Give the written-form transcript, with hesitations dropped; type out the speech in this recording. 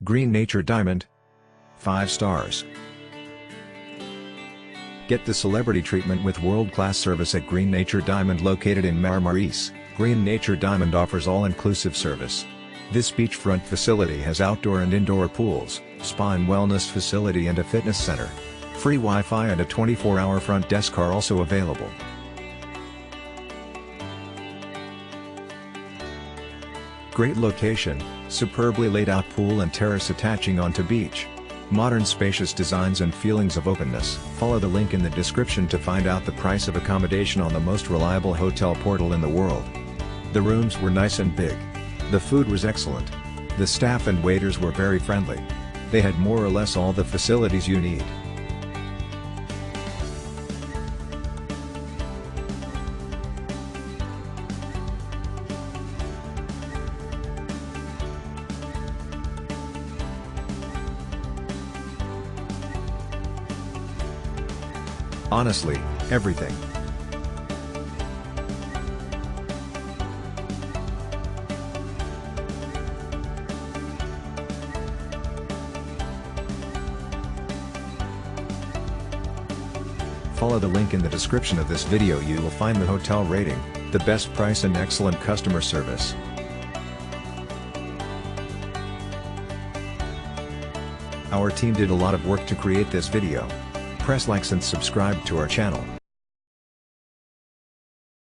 Green Nature Diamond. 5 stars. Get the celebrity treatment with world-class service at Green Nature Diamond located in Marmaris. Green Nature Diamond offers all-inclusive service. This beachfront facility has outdoor and indoor pools, spa and wellness facility and a fitness center. Free Wi-Fi and a 24-hour front desk are also available. Great location, superbly laid out pool and terrace attaching onto beach. Modern spacious designs and feelings of openness. Follow the link in the description to find out the price of accommodation on the most reliable hotel portal in the world. The rooms were nice and big. The food was excellent. The staff and waiters were very friendly. They had more or less all the facilities you need. Honestly, everything. Follow the link in the description of this video. You will find the hotel rating, the best price and excellent customer service. Our team did a lot of work to create this video. Press likes and subscribe to our channel.